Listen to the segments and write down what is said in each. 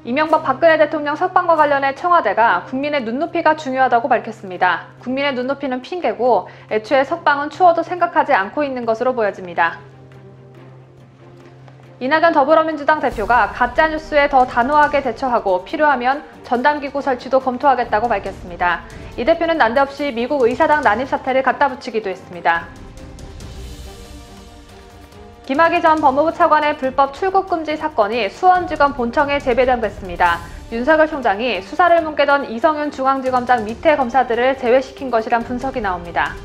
이명박 박근혜 대통령 석방과 관련해 청와대가 국민의 눈높이가 중요하다고 밝혔습니다. 국민의 눈높이는 핑계고 애초에 석방은 추워도 생각하지 않고 있는 것으로 보여집니다. 이낙연 더불어민주당 대표가 가짜뉴스에 더 단호하게 대처하고 필요하면 전담기구 설치도 검토하겠다고 밝혔습니다. 이 대표는 난데없이 미국 의사당 난입 사태를 갖다 붙이기도 했습니다. 김학의 전 법무부 차관의 불법 출국 금지 사건이 수원지검 본청에 재배정됐습니다. 윤석열 총장이 수사를 뭉개던 이성윤 중앙지검장 밑에 검사들을 제외시킨 것이란 분석이 나옵니다.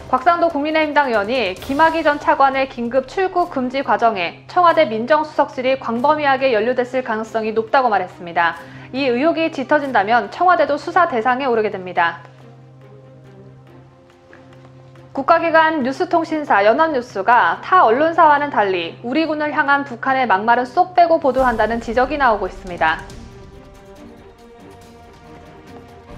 곽상도 국민의힘당 의원이 김학의 전 차관의 긴급 출국 금지 과정에 청와대 민정수석실이 광범위하게 연루됐을 가능성이 높다고 말했습니다. 이 의혹이 짙어진다면 청와대도 수사 대상에 오르게 됩니다. 국가기관 뉴스통신사 연합뉴스가 타 언론사와는 달리 우리 군을 향한 북한의 막말은 쏙 빼고 보도한다는 지적이 나오고 있습니다.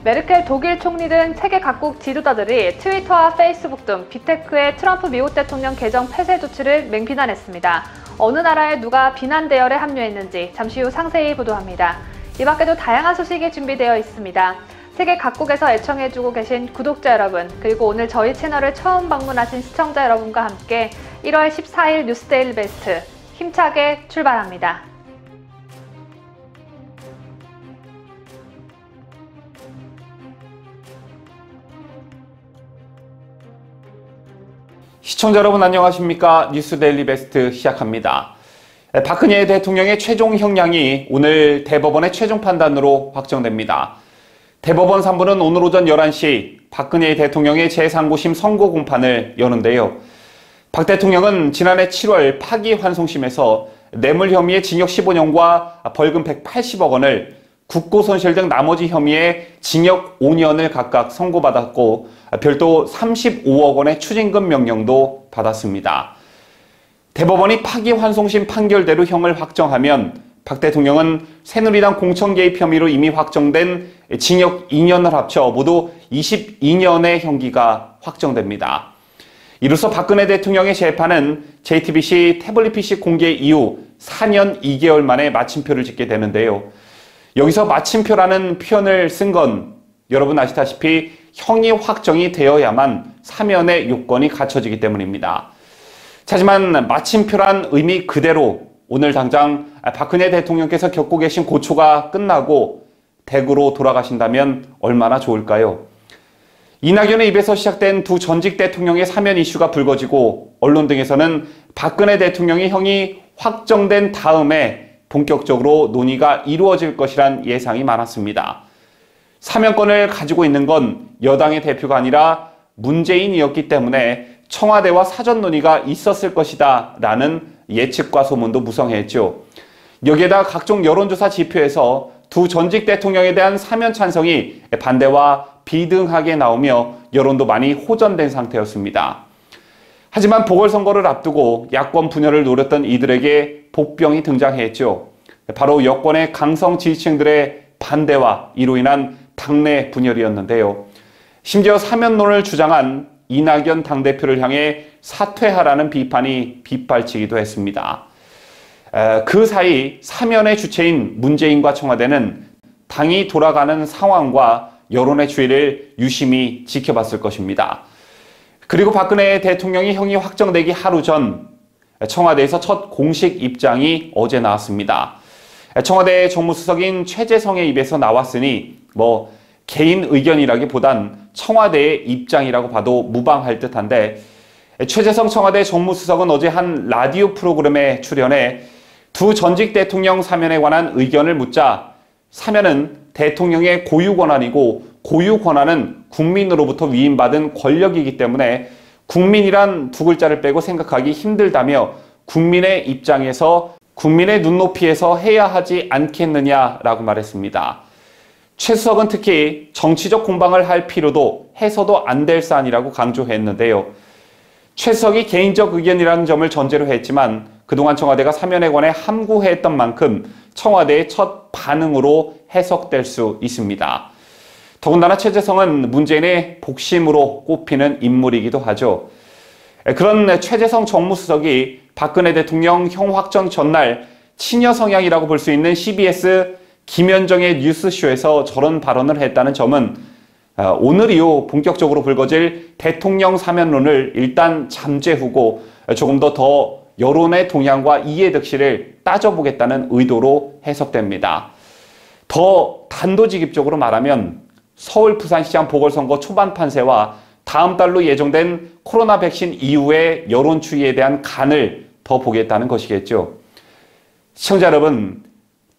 메르켈 독일 총리 등 세계 각국 지도자들이 트위터와 페이스북 등 빅테크의 트럼프 미국 대통령 계정 폐쇄 조치를 맹비난했습니다. 어느 나라에 누가 비난 대열에 합류했는지 잠시 후 상세히 보도합니다. 이 밖에도 다양한 소식이 준비되어 있습니다. 세계 각국에서 애청해주고 계신 구독자 여러분, 그리고 오늘 저희 채널을 처음 방문하신 시청자 여러분과 함께 1월 14일 뉴스데일리 베스트 힘차게 출발합니다. 시청자 여러분 안녕하십니까? 뉴스데일리 베스트 시작합니다. 박근혜 대통령의 최종 형량이 오늘 대법원의 최종 판단으로 확정됩니다. 대법원 3부는 오늘 오전 11시 박근혜 대통령의 제3고심 선고 공판을 여는데요. 박 대통령은 지난해 7월 파기환송심에서 뇌물 혐의의 징역 15년과 벌금 180억 원을, 국고손실 등 나머지 혐의에 징역 5년을 각각 선고받았고 별도 35억 원의 추징금 명령도 받았습니다. 대법원이 파기환송심 판결대로 형을 확정하면 박 대통령은 새누리당 공천 개입 혐의로 이미 확정된 징역 2년을 합쳐 모두 22년의 형기가 확정됩니다. 이로써 박근혜 대통령의 재판은 JTBC 태블릿 PC 공개 이후 4년 2개월 만에 마침표를 짓게 되는데요. 여기서 마침표라는 표현을 쓴 건 여러분 아시다시피 형이 확정이 되어야만 사면의 요건이 갖춰지기 때문입니다. 하지만 마침표란 의미 그대로 오늘 당장 박근혜 대통령께서 겪고 계신 고초가 끝나고 댁으로 돌아가신다면 얼마나 좋을까요? 이낙연의 입에서 시작된 두 전직 대통령의 사면 이슈가 불거지고 언론 등에서는 박근혜 대통령의 형이 확정된 다음에 본격적으로 논의가 이루어질 것이란 예상이 많았습니다. 사면권을 가지고 있는 건 여당의 대표가 아니라 문재인이었기 때문에 청와대와 사전 논의가 있었을 것이다 라는 예측과 소문도 무성했죠. 여기에다 각종 여론조사 지표에서 두 전직 대통령에 대한 사면 찬성이 반대와 비등하게 나오며 여론도 많이 호전된 상태였습니다. 하지만 보궐선거를 앞두고 야권 분열을 노렸던 이들에게 복병이 등장했죠. 바로 여권의 강성 지지층들의 반대와 이로 인한 당내 분열이었는데요. 심지어 사면론을 주장한 이낙연 당대표를 향해 사퇴하라는 비판이 빗발치기도 했습니다. 그 사이 사면의 주체인 문재인과 청와대는 당이 돌아가는 상황과 여론의 추이를 유심히 지켜봤을 것입니다. 그리고 박근혜 대통령의 형이 확정되기 하루 전 청와대에서 첫 공식 입장이 어제 나왔습니다. 청와대 정무수석인 최재성의 입에서 나왔으니 개인 의견이라기보단 청와대의 입장이라고 봐도 무방할 듯한데, 최재성 청와대 정무수석은 어제 한 라디오 프로그램에 출연해 두 전직 대통령 사면에 관한 의견을 묻자 사면은 대통령의 고유 권한이고 고유 권한은 국민으로부터 위임받은 권력이기 때문에 국민이란 두 글자를 빼고 생각하기 힘들다며 국민의 입장에서 국민의 눈높이에서 해야 하지 않겠느냐라고 말했습니다. 최 수석은 특히 정치적 공방을 할 필요도 해서도 안 될 사안이라고 강조했는데요. 최 수석이 개인적 의견이라는 점을 전제로 했지만 그동안 청와대가 사면에 관해 함구했던 만큼 청와대의 첫 반응으로 해석될 수 있습니다. 더군다나 최재성은 문재인의 복심으로 꼽히는 인물이기도 하죠. 그런 최재성 정무수석이 박근혜 대통령 형 확정 전날 친여 성향이라고 볼 수 있는 CBS 김현정의 뉴스쇼에서 저런 발언을 했다는 점은 오늘 이후 본격적으로 불거질 대통령 사면론을 일단 잠재우고 조금 더 여론의 동향과 이해득실을 따져보겠다는 의도로 해석됩니다. 더 단도직입적으로 말하면 서울 부산시장 보궐선거 초반 판세와 다음 달로 예정된 코로나 백신 이후의 여론 추이에 대한 간을 더 보겠다는 것이겠죠. 시청자 여러분,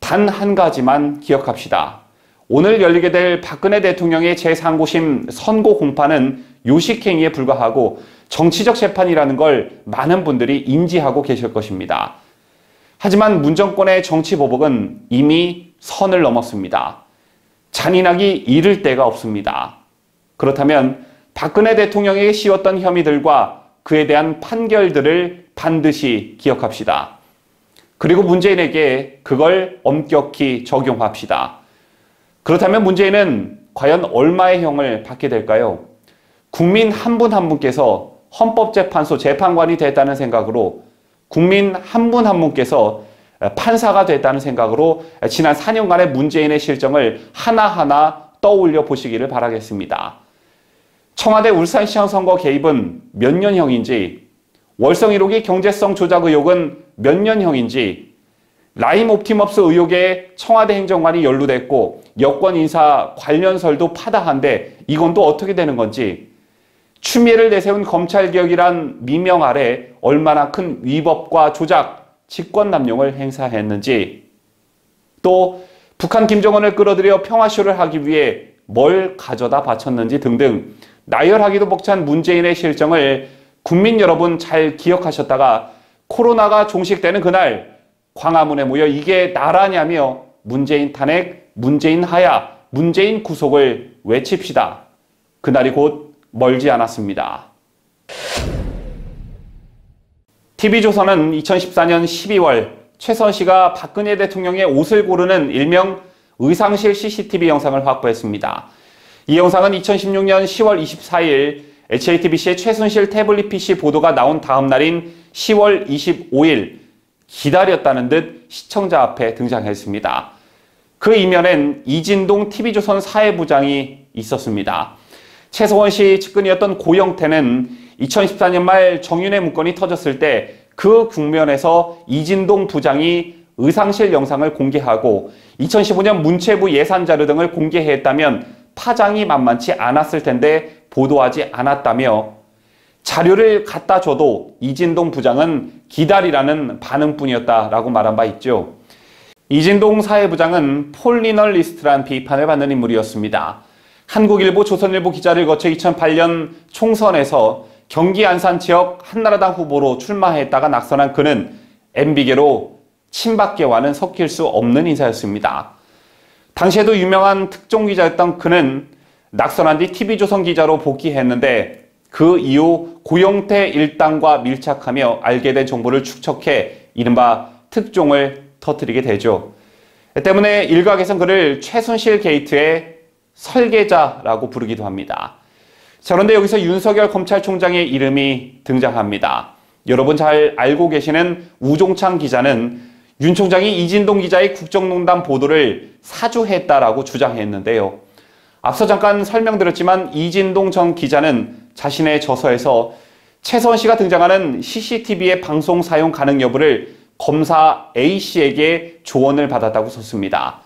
단 한 가지만 기억합시다. 오늘 열리게 될 박근혜 대통령의 제3고심 선고 공판은 요식행위에 불과하고 정치적 재판이라는 걸 많은 분들이 인지하고 계실 것입니다. 하지만 문정권의 정치 보복은 이미 선을 넘었습니다. 잔인하기 이를 데가 없습니다. 그렇다면 박근혜 대통령에게 씌웠던 혐의들과 그에 대한 판결들을 반드시 기억합시다. 그리고 문재인에게 그걸 엄격히 적용합시다. 그렇다면 문재인은 과연 얼마의 형을 받게 될까요? 국민 한 분 한 분께서 헌법재판소 재판관이 됐다는 생각으로, 국민 한 분 한 분께서 판사가 됐다는 생각으로 지난 4년간의 문재인의 실정을 하나하나 떠올려 보시기를 바라겠습니다. 청와대 울산시장 선거 개입은 몇 년형인지, 월성 1호기 경제성 조작 의혹은 몇 년형인지, 라임 옵티머스 의혹에 청와대 행정관이 연루됐고 여권 인사 관련설도 파다한데 이건 또 어떻게 되는 건지, 추미애를 내세운 검찰개혁이란 미명 아래 얼마나 큰 위법과 조작, 직권남용을 행사했는지, 또 북한 김정은을 끌어들여 평화쇼를 하기 위해 뭘 가져다 바쳤는지 등등 나열하기도 벅찬 문재인의 실정을 국민 여러분 잘 기억하셨다가 코로나가 종식되는 그날 광화문에 모여 이게 나라냐며 문재인 탄핵, 문재인 하야, 문재인 구속을 외칩시다. 그날이 곧 멀지 않았습니다. TV조선은 2014년 12월 최선씨가 박근혜 대통령의 옷을 고르는 일명 의상실 CCTV 영상을 확보했습니다. 이 영상은 2016년 10월 24일 HATBC의 최순실 태블릿 PC 보도가 나온 다음 날인 10월 25일 기다렸다는 듯 시청자 앞에 등장했습니다. 그 이면엔 이진동 TV조선 사회부장이 있었습니다. 최서원 씨 측근이었던 고영태는 2014년 말 정윤회 문건이 터졌을 때 그 국면에서 이진동 부장이 의상실 영상을 공개하고 2015년 문체부 예산자료 등을 공개했다면 파장이 만만치 않았을 텐데 보도하지 않았다며 자료를 갖다 줘도 이진동 부장은 기다리라는 반응뿐이었다라고 말한 바 있죠. 이진동 사회부장은 폴리널리스트란 비판을 받는 인물이었습니다. 한국일보, 조선일보 기자를 거쳐 2008년 총선에서 경기 안산 지역 한나라당 후보로 출마했다가 낙선한 그는 MB계로 친박계와는 섞일 수 없는 인사였습니다. 당시에도 유명한 특종 기자였던 그는 낙선한 뒤 TV조선 기자로 복귀했는데 그 이후 고영태 일당과 밀착하며 알게 된 정보를 축적해 이른바 특종을 터뜨리게 되죠. 때문에 일각에선 그를 최순실 게이트의 설계자라고 부르기도 합니다. 자, 그런데 여기서 윤석열 검찰총장의 이름이 등장합니다. 여러분 잘 알고 계시는 우종창 기자는 윤 총장이 이진동 기자의 국정농단 보도를 사주했다라고 주장했는데요. 앞서 잠깐 설명드렸지만 이진동 전 기자는 자신의 저서에서 최서원 씨가 등장하는 CCTV의 방송 사용 가능 여부를 검사 A씨에게 조언을 받았다고 썼습니다.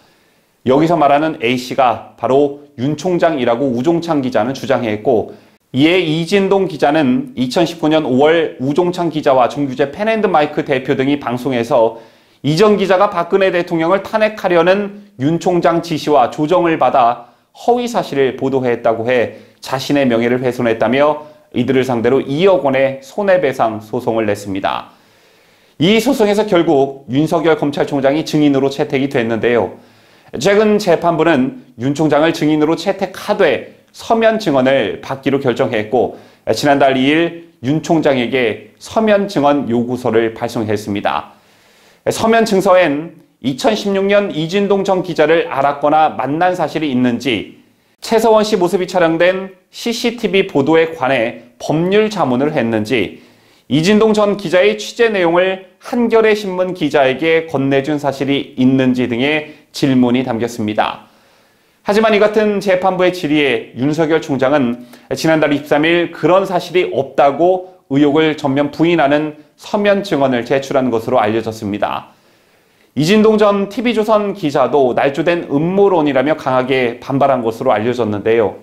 여기서 말하는 A씨가 바로 윤 총장이라고 우종창 기자는 주장했고, 이에 이진동 기자는 2019년 5월 우종창 기자와 정규재 펜앤드마이크 대표 등이 방송에서 이 전 기자가 박근혜 대통령을 탄핵하려는 윤 총장 지시와 조정을 받아 허위 사실을 보도했다고 해 자신의 명예를 훼손했다며 이들을 상대로 2억 원의 손해배상 소송을 냈습니다. 이 소송에서 결국 윤석열 검찰총장이 증인으로 채택이 됐는데요. 최근 재판부는 윤 총장을 증인으로 채택하되 서면 증언을 받기로 결정했고, 지난달 2일 윤 총장에게 서면 증언 요구서를 발송했습니다. 서면 증서엔 2016년 이진동 전 기자를 알았거나 만난 사실이 있는지, 최서원 씨 모습이 촬영된 CCTV 보도에 관해 법률 자문을 했는지, 이진동 전 기자의 취재 내용을 한겨레 신문 기자에게 건네준 사실이 있는지 등의 질문이 담겼습니다. 하지만 이 같은 재판부의 질의에 윤석열 총장은 지난달 23일 그런 사실이 없다고 의혹을 전면 부인하는 서면 증언을 제출한 것으로 알려졌습니다. 이진동 전 TV조선 기자도 날조된 음모론이라며 강하게 반발한 것으로 알려졌는데요.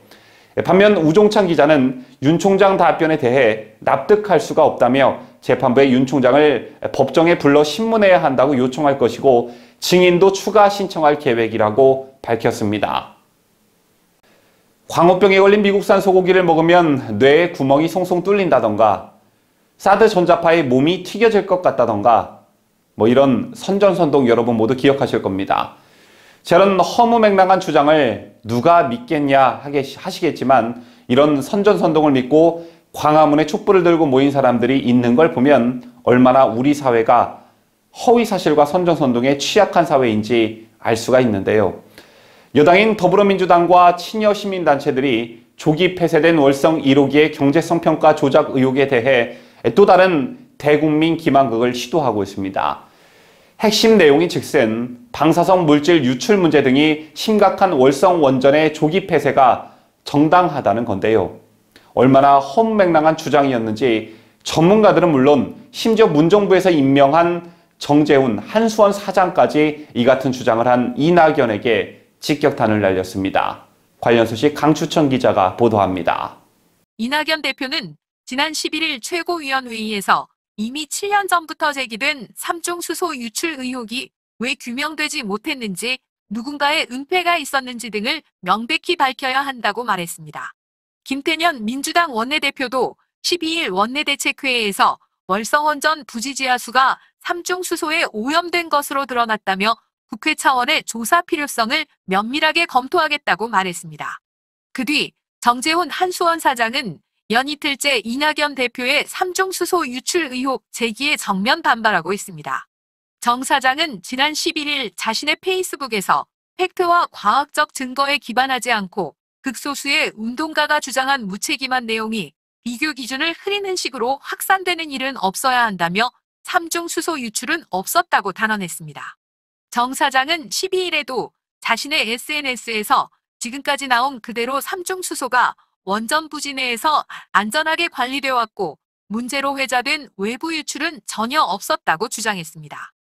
반면 우종찬 기자는 윤 총장 답변에 대해 납득할 수가 없다며 재판부에 윤 총장을 법정에 불러 신문해야 한다고 요청할 것이고 증인도 추가 신청할 계획이라고 밝혔습니다. 광우병에 걸린 미국산 소고기를 먹으면 뇌에 구멍이 송송 뚫린다던가 사드 전자파에 몸이 튀겨질 것 같다던가 이런 선전선동 여러분 모두 기억하실 겁니다. 저런 허무맹랑한 주장을 누가 믿겠냐 하시겠지만 이런 선전선동을 믿고 광화문에 촛불을 들고 모인 사람들이 있는 걸 보면 얼마나 우리 사회가 허위사실과 선전선동에 취약한 사회인지 알 수가 있는데요. 여당인 더불어민주당과 친여시민단체들이 조기 폐쇄된 월성 1호기의 경제성 평가 조작 의혹에 대해 또 다른 대국민 기만극을 시도하고 있습니다. 핵심 내용인 즉슨 방사성 물질 유출 문제 등이 심각한 월성 원전의 조기 폐쇄가 정당하다는 건데요. 얼마나 허무맹랑한 주장이었는지 전문가들은 물론 심지어 문정부에서 임명한 정재훈 한수원 사장까지 이 같은 주장을 한 이낙연에게 직격탄을 날렸습니다. 관련 소식 강추천 기자가 보도합니다. 이낙연 대표는 지난 11일 최고위원회의에서 이미 7년 전부터 제기된 삼중 수소 유출 의혹이 왜 규명되지 못했는지 누군가의 은폐가 있었는지 등을 명백히 밝혀야 한다고 말했습니다. 김태년 민주당 원내대표도 12일 원내대책회의에서 월성원전 부지지하수가 삼중 수소에 오염된 것으로 드러났다며 국회 차원의 조사 필요성을 면밀하게 검토하겠다고 말했습니다. 그 뒤 정재훈 한수원 사장은 연이틀째 이낙연 대표의 삼중 수소 유출 의혹 제기에 정면 반발하고 있습니다. 정 사장은 지난 11일 자신의 페이스북에서 팩트와 과학적 증거에 기반하지 않고 극소수의 운동가가 주장한 무책임한 내용이 비교 기준을 흐리는 식으로 확산되는 일은 없어야 한다며 삼중 수소 유출은 없었다고 단언했습니다. 정 사장은 12일에도 자신의 SNS에서 지금까지 나온 그대로 삼중 수소가 원전 부지 내에서 안전하게 관리되어 왔고 문제로 회자된 외부 유출은 전혀 없었다고 주장했습니다.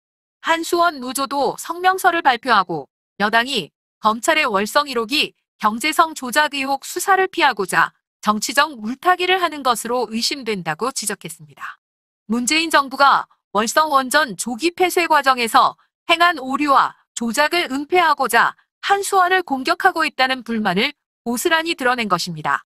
한수원 노조도 성명서를 발표하고 여당이 검찰의 월성 1호기 경제성 조작 의혹 수사를 피하고자 정치적 물타기를 하는 것으로 의심된다고 지적했습니다. 문재인 정부가 월성 원전 조기 폐쇄 과정에서 행한 오류와 조작을 은폐하고자 한수원을 공격하고 있다는 불만을 고스란히 드러낸 것입니다.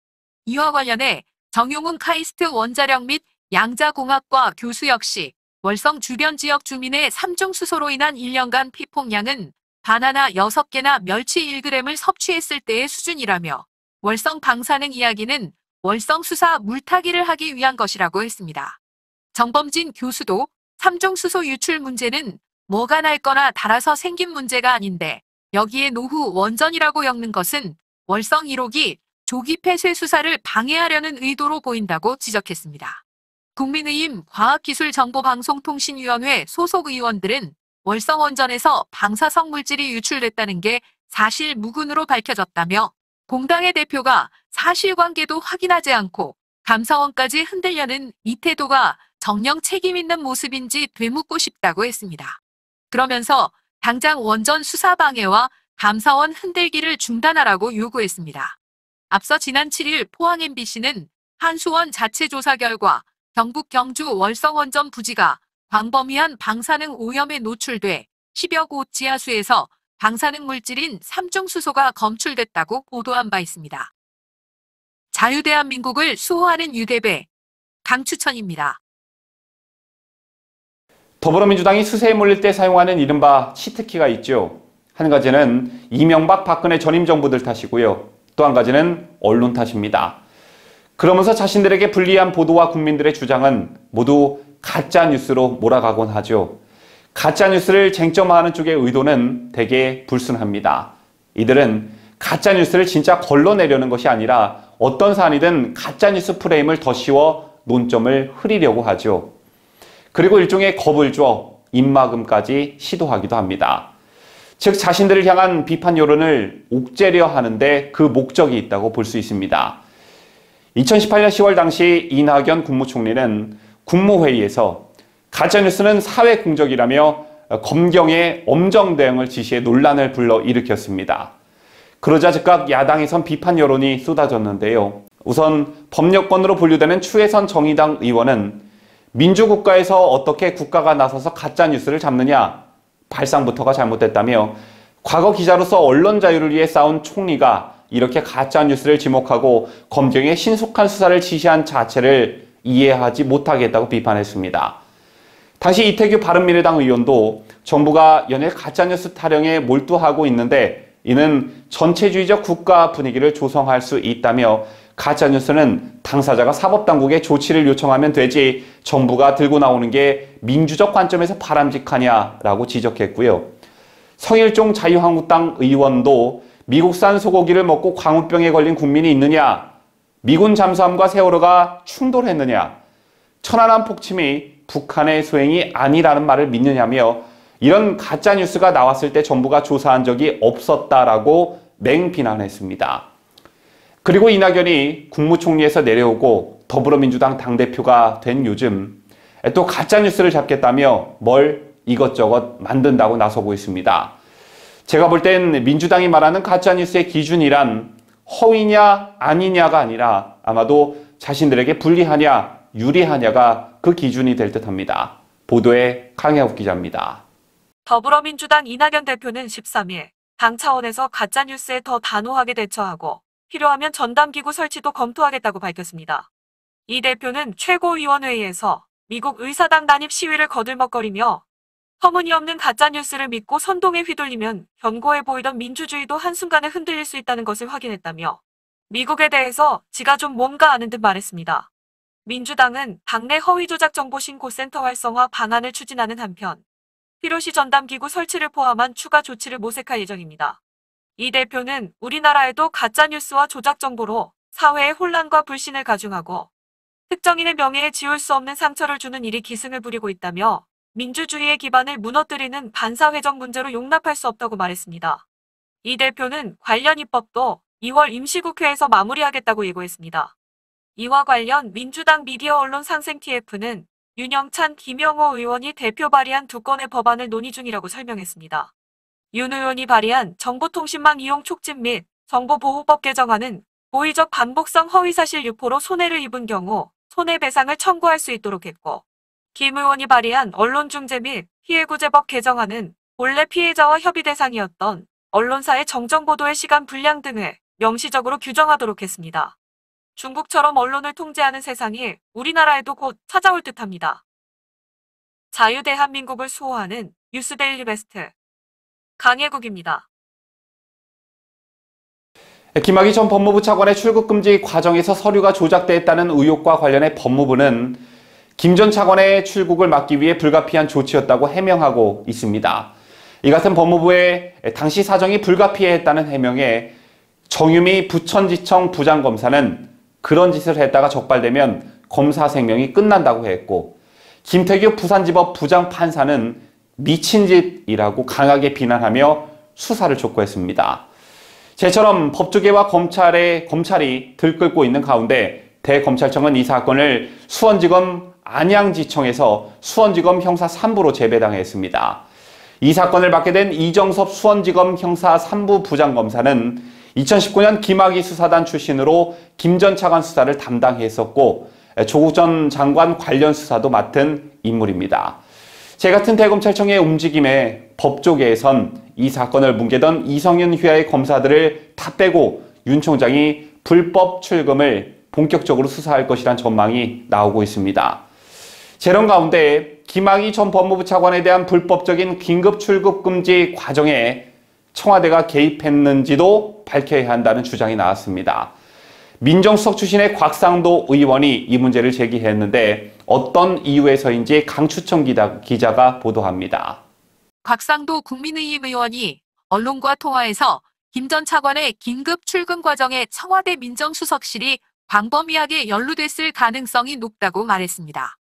이와 관련해 정용훈 카이스트 원자력 및 양자공학과 교수 역시 월성 주변 지역 주민의 삼중 수소로 인한 1년간 피폭량은 바나나 6개나 멸치 1g을 섭취했을 때의 수준이라며 월성 방사능 이야기는 월성 수사 물타기를 하기 위한 것이라고 했습니다. 정범진 교수도 삼중 수소 유출 문제는 뭐가 낡거나 닳아서 생긴 문제가 아닌데 여기에 노후 원전이라고 엮는 것은 월성 1호기 조기 폐쇄 수사를 방해하려는 의도로 보인다고 지적했습니다. 국민의힘 과학기술정보방송통신위원회 소속 의원들은 월성 원전에서 방사성 물질이 유출됐다는 게 사실 무근으로 밝혀졌다며 공당의 대표가 사실관계도 확인하지 않고 감사원까지 흔들려는 이 태도가 정녕 책임 있는 모습인지 되묻고 싶다고 했습니다. 그러면서 당장 원전 수사 방해와 감사원 흔들기를 중단하라고 요구했습니다. 앞서 지난 7일 포항 MBC는 한수원 자체 조사 결과 경북 경주 월성원전 부지가 광범위한 방사능 오염에 노출돼 10여 곳 지하수에서 방사능 물질인 삼중수소가 검출됐다고 보도한 바 있습니다. 자유대한민국을 수호하는 유대배 강추천입니다. 더불어민주당이 수세에 몰릴 때 사용하는 이른바 치트키가 있죠. 한 가지는 이명박 박근혜 전임 정부들 탓이고요. 또 한 가지는 언론 탓입니다. 그러면서 자신들에게 불리한 보도와 국민들의 주장은 모두 가짜뉴스로 몰아가곤 하죠. 가짜뉴스를 쟁점화하는 쪽의 의도는 대개 불순합니다. 이들은 가짜뉴스를 진짜 걸러내려는 것이 아니라 어떤 사안이든 가짜뉴스 프레임을 더 씌워 논점을 흐리려고 하죠. 그리고 일종의 겁을 줘 입막음까지 시도하기도 합니다. 즉 자신들을 향한 비판 여론을 옥죄려 하는데 그 목적이 있다고 볼 수 있습니다. 2018년 10월 당시 이낙연 국무총리는 국무회의에서 가짜뉴스는 사회 공적이라며 검경의 엄정 대응을 지시해 논란을 불러일으켰습니다. 그러자 즉각 야당에선 비판 여론이 쏟아졌는데요. 우선 법여권으로 분류되는 추혜선 정의당 의원은 민주국가에서 어떻게 국가가 나서서 가짜뉴스를 잡느냐, 발상부터가 잘못됐다며 과거 기자로서 언론 자유를 위해 싸운 총리가 이렇게 가짜뉴스를 지목하고 검경의 신속한 수사를 지시한 자체를 이해하지 못하겠다고 비판했습니다. 당시 이태규 바른미래당 의원도 정부가 연일 가짜뉴스 타령에 몰두하고 있는데 이는 전체주의적 국가 분위기를 조성할 수 있다며 가짜뉴스는 당사자가 사법당국에 조치를 요청하면 되지 정부가 들고 나오는 게 민주적 관점에서 바람직하냐라고 지적했고요. 성일종 자유한국당 의원도 미국산 소고기를 먹고 광우병에 걸린 국민이 있느냐, 미군 잠수함과 세월호가 충돌했느냐, 천안함 폭침이 북한의 소행이 아니라는 말을 믿느냐며 이런 가짜뉴스가 나왔을 때 정부가 조사한 적이 없었다라고 맹비난했습니다. 그리고 이낙연이 국무총리에서 내려오고 더불어민주당 당대표가 된 요즘 또 가짜뉴스를 잡겠다며 뭘 이것저것 만든다고 나서고 있습니다. 제가 볼 땐 민주당이 말하는 가짜뉴스의 기준이란 허위냐 아니냐가 아니라 아마도 자신들에게 불리하냐 유리하냐가 그 기준이 될 듯합니다. 보도에 강혜욱 기자입니다. 더불어민주당 이낙연 대표는 13일 당 차원에서 가짜뉴스에 더 단호하게 대처하고 필요하면 전담기구 설치도 검토하겠다고 밝혔습니다. 이 대표는 최고위원회의에서 미국 의사당 난입 시위를 거들먹거리며 터무니없는 가짜뉴스를 믿고 선동에 휘둘리면 견고해 보이던 민주주의도 한순간에 흔들릴 수 있다는 것을 확인했다며 미국에 대해서 지가 좀 뭔가 아는 듯 말했습니다. 민주당은 당내 허위조작 정보 신고센터 활성화 방안을 추진하는 한편 필요시 전담기구 설치를 포함한 추가 조치를 모색할 예정입니다. 이 대표는 우리나라에도 가짜뉴스와 조작 정보로 사회의 혼란과 불신을 가중하고 특정인의 명예에 지울 수 없는 상처를 주는 일이 기승을 부리고 있다며 민주주의의 기반을 무너뜨리는 반사회적 문제로 용납할 수 없다고 말했습니다. 이 대표는 관련 입법도 2월 임시국회에서 마무리하겠다고 예고했습니다. 이와 관련 민주당 미디어 언론 상생 TF는 윤영찬, 김영호 의원이 대표 발의한 두 건의 법안을 논의 중이라고 설명했습니다. 윤 의원이 발의한 정보통신망 이용 촉진 및 정보보호법 개정안은 고의적 반복성 허위사실 유포로 손해를 입은 경우 손해배상을 청구할 수 있도록 했고 김 의원이 발의한 언론중재 및 피해구제법 개정안은 본래 피해자와 협의 대상이었던 언론사의 정정보도의 시간 분량 등을 명시적으로 규정하도록 했습니다. 중국처럼 언론을 통제하는 세상이 우리나라에도 곧 찾아올 듯합니다. 자유대한민국을 수호하는 뉴스데일리 베스트 강혜국입니다. 김학의 전 법무부 차관의 출국금지 과정에서 서류가 조작됐다는 의혹과 관련해 법무부는 김 전 차관의 출국을 막기 위해 불가피한 조치였다고 해명하고 있습니다. 이 같은 법무부의 당시 사정이 불가피했다는 해명에 정유미 부천지청 부장검사는 그런 짓을 했다가 적발되면 검사 생명이 끝난다고 했고 김태규 부산지법 부장판사는 미친 짓이라고 강하게 비난하며 수사를 촉구했습니다. 제처럼 법조계와 검찰이 들끓고 있는 가운데 대검찰청은 이 사건을 수원지검 안양지청에서 수원지검 형사 3부로 재배당했습니다. 이 사건을 맡게 된 이정섭 수원지검 형사 3부 부장검사는 2019년 김학의 수사단 출신으로 김 전 차관 수사를 담당했었고 조국 전 장관 관련 수사도 맡은 인물입니다. 제 같은 대검찰청의 움직임에 법조계에선 이 사건을 뭉개던 이성윤 휘하의 검사들을 다 빼고 윤 총장이 불법 출금을 본격적으로 수사할 것이란 전망이 나오고 있습니다. 재론 가운데 김학의 전 법무부 차관에 대한 불법적인 긴급 출국 금지 과정에 청와대가 개입했는지도 밝혀야 한다는 주장이 나왔습니다. 민정수석 출신의 곽상도 의원이 이 문제를 제기했는데 어떤 이유에서인지 강추천 기자가 보도합니다. 곽상도 국민의힘 의원이 언론과 통화에서 김 전 차관의 긴급 출금 과정에 청와대 민정수석실이 광범위하게 연루됐을 가능성이 높다고 말했습니다.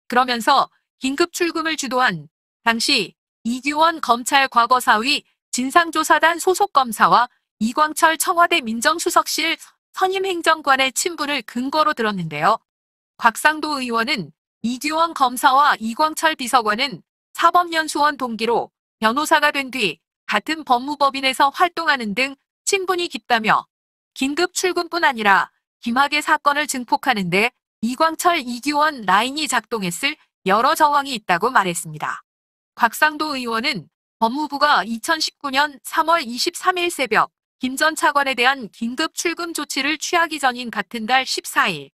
그러면서 긴급 출금을 주도한 당시 이규원 검찰 과거사위 진상조사단 소속검사와 이광철 청와대 민정수석실 선임행정관의 친분을 근거로 들었는데요. 곽상도 의원은 이규원 검사와 이광철 비서관은 사법연수원 동기로 변호사가 된 뒤 같은 법무법인에서 활동하는 등 친분이 깊다며 긴급 출근뿐 아니라 김학의 사건을 증폭하는 데 이광철, 이규원 라인이 작동했을 여러 정황이 있다고 말했습니다. 곽상도 의원은 법무부가 2019년 3월 23일 새벽 김 전 차관에 대한 긴급 출금 조치를 취하기 전인 같은 달 14일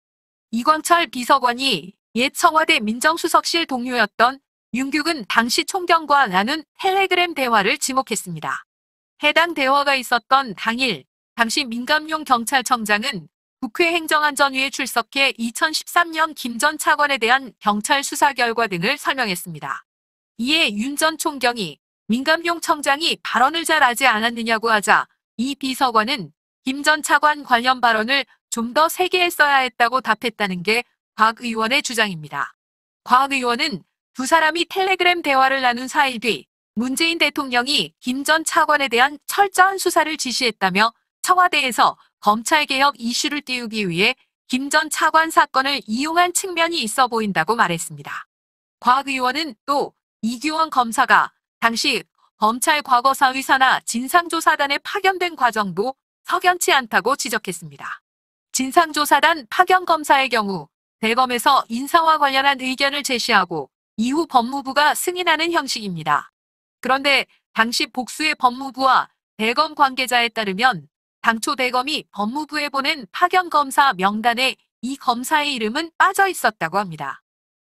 이광철 비서관이 옛 청와대 민정수석실 동료였던 윤규근 당시 총경과 나눈 텔레그램 대화를 지목했습니다. 해당 대화가 있었던 당일 당시 민감용 경찰청장은 국회 행정안전위에 출석해 2013년 김 전 차관에 대한 경찰 수사 결과 등을 설명했습니다. 이에 윤 전 총경이 민감용 청장이 발언을 잘 하지 않았느냐고 하자 이 비서관은 김 전 차관 관련 발언을 좀 더 세게 했어야 했다고 답했다는 게 곽 의원의 주장입니다. 곽 의원은 두 사람이 텔레그램 대화를 나눈 4일 뒤 문재인 대통령이 김 전 차관에 대한 철저한 수사를 지시했다며 청와대에서 검찰개혁 이슈를 띄우기 위해 김 전 차관 사건을 이용한 측면이 있어 보인다고 말했습니다. 곽 의원은 또 이규원 검사가 당시 검찰 과거사위 산하 진상조사단에 파견된 과정도 석연치 않다고 지적했습니다. 진상조사단 파견 검사의 경우 대검에서 인사와 관련한 의견을 제시하고 이후 법무부가 승인하는 형식입니다. 그런데 당시 복수의 법무부와 대검 관계자에 따르면 당초 대검이 법무부에 보낸 파견 검사 명단에 이 검사의 이름은 빠져 있었다고 합니다.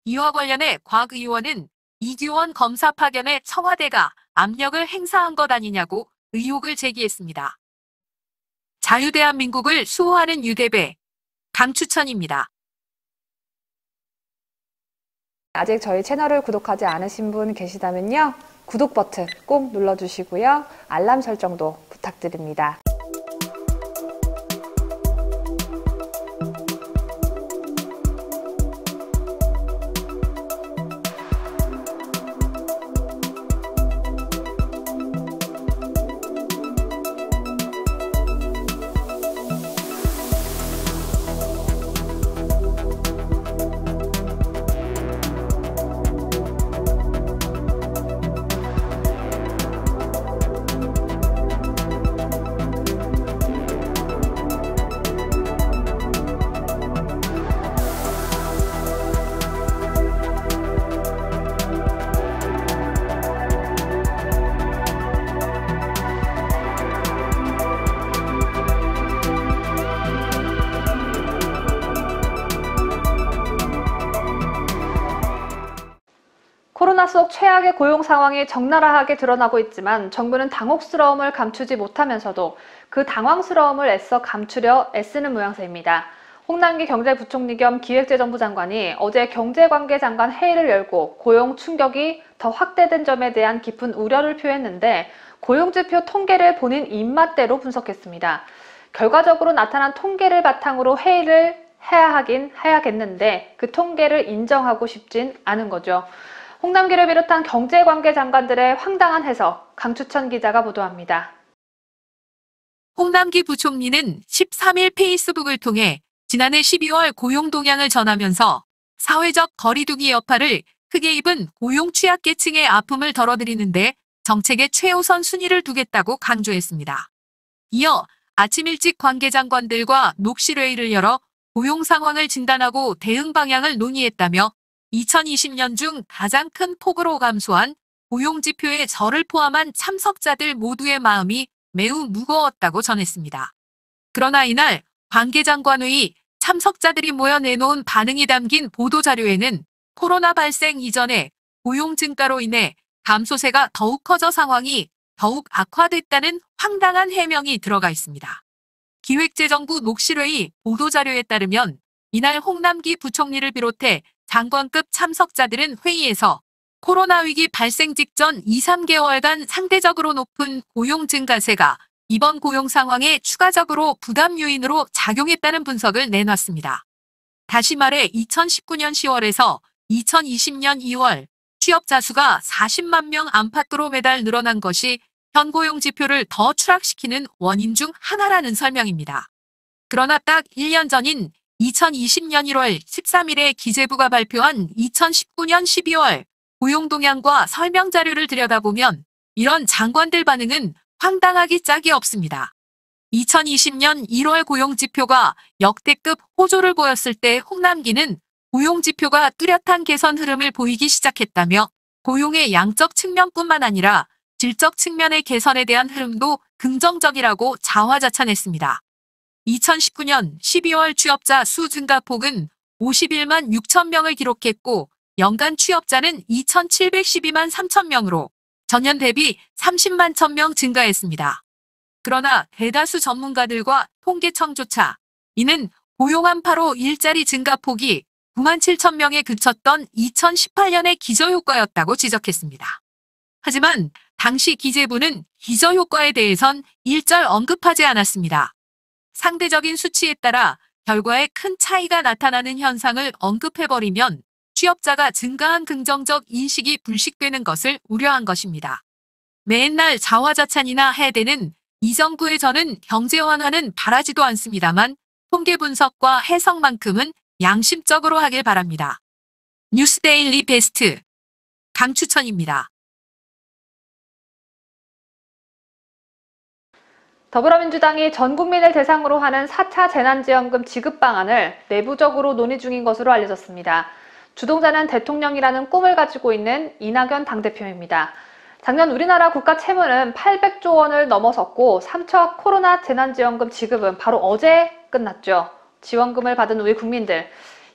이와 관련해 곽 의원은 이규원 검사 파견에 청와대가 압력을 행사한 것 아니냐고 의혹을 제기했습니다. 자유대한민국을 수호하는 유대배 강추천입니다. 아직 저희 채널을 구독하지 않으신 분 계시다면요. 구독 버튼 꼭 눌러주시고요. 알람 설정도 부탁드립니다. 코로나 속 최악의 고용 상황이 적나라하게 드러나고 있지만 정부는 당혹스러움을 감추지 못하면서도 그 당황스러움을 애써 감추려 애쓰는 모양새입니다. 홍남기 경제부총리 겸 기획재정부 장관이 어제 경제관계장관 회의를 열고 고용 충격이 더 확대된 점에 대한 깊은 우려를 표했는데 고용지표 통계를 본인 입맛대로 분석했습니다. 결과적으로 나타난 통계를 바탕으로 회의를 해야겠는데 그 통계를 인정하고 싶진 않은 거죠. 홍남기를 비롯한 경제관계 장관들의 황당한 해석, 강추천 기자가 보도합니다. 홍남기 부총리는 13일 페이스북을 통해 지난해 12월 고용 동향을 전하면서 사회적 거리두기 여파를 크게 입은 고용 취약계층의 아픔을 덜어드리는데 정책의 최우선 순위를 두겠다고 강조했습니다. 이어 아침 일찍 관계장관들과 녹실회의를 열어 고용 상황을 진단하고 대응 방향을 논의했다며 2020년 중 가장 큰 폭으로 감소한 고용지표의 절을 포함한 참석자들 모두의 마음이 매우 무거웠다고 전했습니다. 그러나 이날 관계장관회의 참석자들이 모여 내놓은 반응이 담긴 보도자료에는 코로나 발생 이전에 고용 증가로 인해 감소세가 더욱 커져 상황이 더욱 악화됐다는 황당한 해명이 들어가 있습니다. 기획재정부 녹실회의 보도자료에 따르면 이날 홍남기 부총리를 비롯해 장관급 참석자들은 회의에서 코로나 위기 발생 직전 2, 3개월간 상대적으로 높은 고용 증가세가 이번 고용 상황에 추가적으로 부담 요인으로 작용했다는 분석을 내놨습니다. 다시 말해 2019년 10월에서 2020년 2월 취업자 수가 40만 명 안팎으로 매달 늘어난 것이 현 고용 지표를 더 추락시키는 원인 중 하나라는 설명입니다. 그러나 딱 1년 전인 2020년 1월 13일에 기재부가 발표한 2019년 12월 고용 동향과 설명 자료를 들여다보면 이런 장관들 반응은 황당하기 짝이 없습니다. 2020년 1월 고용 지표가 역대급 호조를 보였을 때 홍남기는 고용 지표가 뚜렷한 개선 흐름을 보이기 시작했다며 고용의 양적 측면뿐만 아니라 질적 측면의 개선에 대한 흐름도 긍정적이라고 자화자찬했습니다. 2019년 12월 취업자 수 증가폭은 51만 6천 명을 기록했고 연간 취업자는 2,712만 3천 명으로 전년 대비 30만 1,000명 증가했습니다. 그러나 대다수 전문가들과 통계청조차 이는 고용한 8호 일자리 증가폭이 9만 7천 명에 그쳤던 2018년의 기저효과였다고 지적했습니다. 하지만 당시 기재부는 기저효과에 대해선 일절 언급하지 않았습니다. 상대적인 수치에 따라 결과에 큰 차이가 나타나는 현상을 언급해버리면 취업자가 증가한 긍정적 인식이 불식되는 것을 우려한 것입니다. 맨날 자화자찬이나 해대는 이 정부의 저는 경제 완화는 바라지도 않습니다만 통계 분석과 해석만큼은 양심적으로 하길 바랍니다. 뉴스데일리 베스트 강추천입니다. 더불어민주당이 전 국민을 대상으로 하는 4차 재난지원금 지급 방안을 내부적으로 논의 중인 것으로 알려졌습니다. 주동자는 대통령이라는 꿈을 가지고 있는 이낙연 당대표입니다. 작년 우리나라 국가 채무는 800조 원을 넘어섰고 3차 코로나 재난지원금 지급은 바로 어제 끝났죠. 지원금을 받은 우리 국민들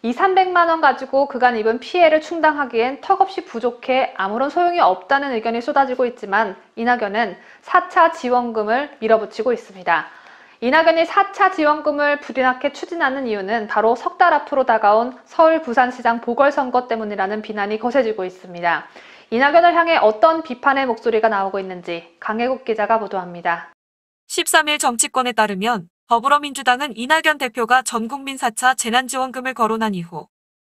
200~300만 원 가지고 그간 입은 피해를 충당하기엔 턱없이 부족해 아무런 소용이 없다는 의견이 쏟아지고 있지만 이낙연은 4차 지원금을 밀어붙이고 있습니다. 이낙연이 4차 지원금을 불이나게 추진하는 이유는 바로 석 달 앞으로 다가온 서울 부산시장 보궐선거 때문이라는 비난이 거세지고 있습니다. 이낙연을 향해 어떤 비판의 목소리가 나오고 있는지 강혜국 기자가 보도합니다. 13일 정치권에 따르면 더불어민주당은 이낙연 대표가 전국민 4차 재난지원금을 거론한 이후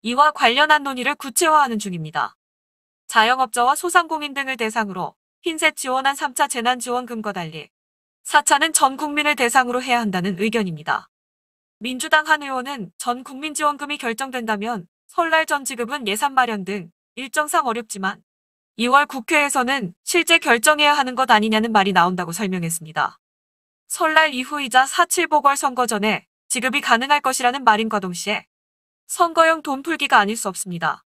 이와 관련한 논의를 구체화하는 중입니다. 자영업자와 소상공인 등을 대상으로 핀셋 지원한 3차 재난지원금과 달리 4차는 전 국민을 대상으로 해야 한다는 의견입니다. 민주당 한 의원은 전 국민 지원금이 결정된다면 설날 전 지급은 예산 마련 등 일정상 어렵지만 2월 국회에서는 실제 결정해야 하는 것 아니냐는 말이 나온다고 설명했습니다. 설날 이후이자 4.7 보궐선거 전에 지급이 가능할 것이라는 말인과 동시에 선거용 돈 풀기가 아닐 수 없습니다.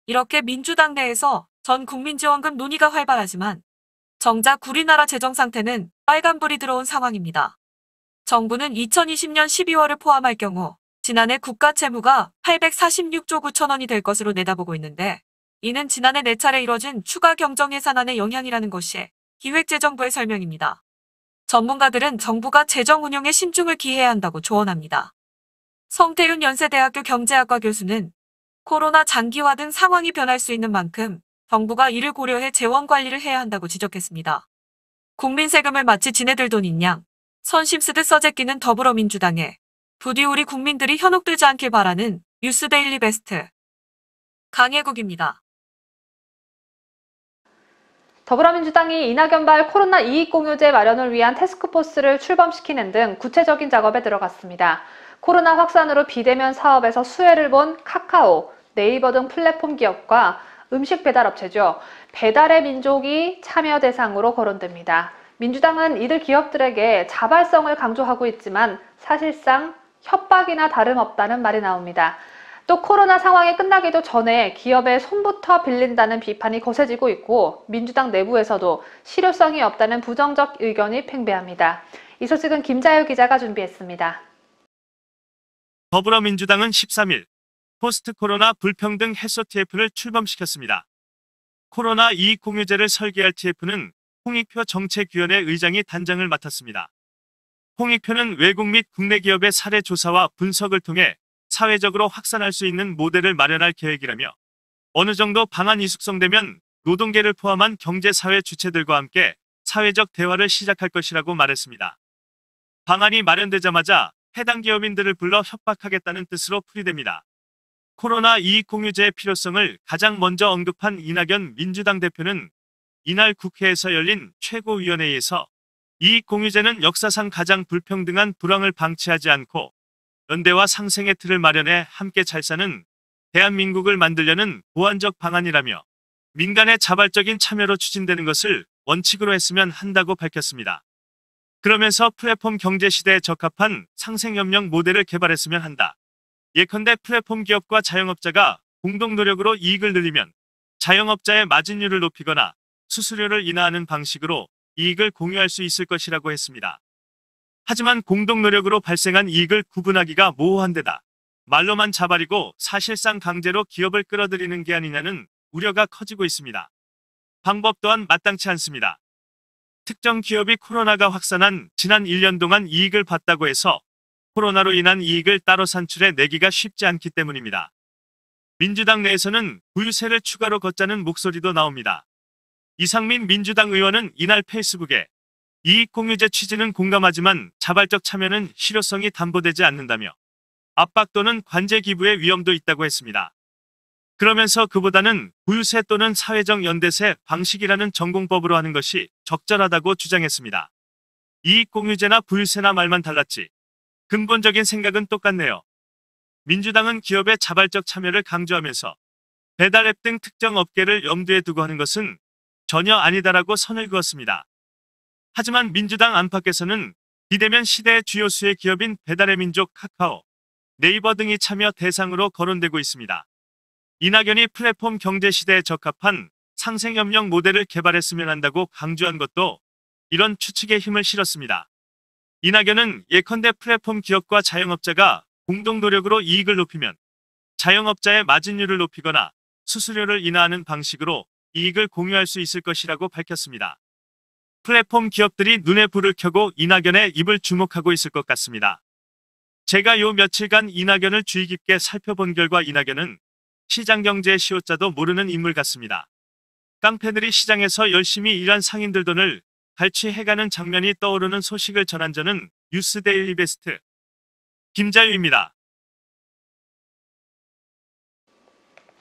이렇게 민주당 내에서 전 국민 지원금 논의가 활발하지만 정작 우리나라 재정 상태는 빨간불이 들어온 상황입니다. 정부는 2020년 12월을 포함할 경우 지난해 국가 채무가 846조 9천 원이 될 것으로 내다보고 있는데 이는 지난해 4차례 이뤄진 추가 경정 예산안의 영향이라는 것이 기획재정부의 설명입니다. 전문가들은 정부가 재정 운용에 신중을 기해야 한다고 조언합니다. 성태윤 연세대학교 경제학과 교수는 코로나 장기화 등 상황이 변할 수 있는 만큼 정부가 이를 고려해 재원 관리를 해야 한다고 지적했습니다. 국민 세금을 마치 지네들 돈인 양 선심 쓰듯 써제끼는 더불어민주당에 부디 우리 국민들이 현혹되지 않길 바라는 뉴스데일리 베스트 강혜국입니다. 더불어민주당이 이낙연발 코로나 이익공유제 마련을 위한 태스크포스를 출범시키는 등 구체적인 작업에 들어갔습니다. 코로나 확산으로 비대면 사업에서 수혜를 본 카카오, 네이버 등 플랫폼 기업과 음식 배달업체죠. 배달의 민족이 참여 대상으로 거론됩니다. 민주당은 이들 기업들에게 자발성을 강조하고 있지만 사실상 협박이나 다름없다는 말이 나옵니다. 또 코로나 상황이 끝나기도 전에 기업의 손부터 빌린다는 비판이 거세지고 있고 민주당 내부에서도 실효성이 없다는 부정적 의견이 팽배합니다. 이 소식은 김자유 기자가 준비했습니다. 더불어민주당은 13일 포스트 코로나 불평등 해소 TF를 출범시켰습니다. 코로나 이익공유제를 설계할 TF는 홍익표 정책위원회 의장이 단장을 맡았습니다. 홍익표는 외국 및 국내 기업의 사례 조사와 분석을 통해 사회적으로 확산할 수 있는 모델을 마련할 계획이라며 어느 정도 방안이 숙성되면 노동계를 포함한 경제사회 주체들과 함께 사회적 대화를 시작할 것이라고 말했습니다. 방안이 마련되자마자 해당 기업인들을 불러 협박하겠다는 뜻으로 풀이됩니다. 코로나 이익 공유제의 필요성을 가장 먼저 언급한 이낙연 민주당 대표는 이날 국회에서 열린 최고위원회에서 이익 공유제는 역사상 가장 불평등한 불황을 방치하지 않고 연대와 상생의 틀을 마련해 함께 잘 사는 대한민국을 만들려는 보완적 방안이라며 민간의 자발적인 참여로 추진되는 것을 원칙으로 했으면 한다고 밝혔습니다. 그러면서 플랫폼 경제 시대에 적합한 상생협력 모델을 개발했으면 한다. 예컨대 플랫폼 기업과 자영업자가 공동 노력으로 이익을 늘리면 자영업자의 마진율을 높이거나 수수료를 인하하는 방식으로 이익을 공유할 수 있을 것이라고 했습니다. 하지만 공동 노력으로 발생한 이익을 구분하기가 모호한 데다 말로만 자발이고 사실상 강제로 기업을 끌어들이는 게 아니냐는 우려가 커지고 있습니다. 방법 또한 마땅치 않습니다. 특정 기업이 코로나가 확산한 지난 1년 동안 이익을 봤다고 해서 코로나로 인한 이익을 따로 산출해 내기가 쉽지 않기 때문입니다. 민주당 내에서는 부유세를 추가로 걷자는 목소리도 나옵니다. 이상민 민주당 의원은 이날 페이스북에 이익공유제 취지는 공감하지만 자발적 참여는 실효성이 담보되지 않는다며 압박 또는 관제 기부의 위험도 있다고 했습니다. 그러면서 그보다는 부유세 또는 사회적 연대세 방식이라는 전공법으로 하는 것이 적절하다고 주장했습니다. 이익공유제나 부유세나 말만 달랐지 근본적인 생각은 똑같네요. 민주당은 기업의 자발적 참여를 강조하면서 배달앱 등 특정 업계를 염두에 두고 하는 것은 전혀 아니다라고 선을 그었습니다. 하지만 민주당 안팎에서는 비대면 시대의 주요 수혜 기업인 배달의 민족, 카카오, 네이버 등이 참여 대상으로 거론되고 있습니다. 이낙연이 플랫폼 경제 시대에 적합한 상생협력 모델을 개발했으면 한다고 강조한 것도 이런 추측에 힘을 실었습니다. 이낙연은 예컨대 플랫폼 기업과 자영업자가 공동 노력으로 이익을 높이면 자영업자의 마진율을 높이거나 수수료를 인하하는 방식으로 이익을 공유할 수 있을 것이라고 밝혔습니다. 플랫폼 기업들이 눈에 불을 켜고 이낙연의 입을 주목하고 있을 것 같습니다. 제가 요 며칠간 이낙연을 주의 깊게 살펴본 결과 이낙연은 시장 경제의 시효자도 모르는 인물 같습니다. 깡패들이 시장에서 열심히 일한 상인들 돈을 갈취해가는 장면이 떠오르는 소식을 전한 저는 뉴스데일리 베스트 김자유입니다.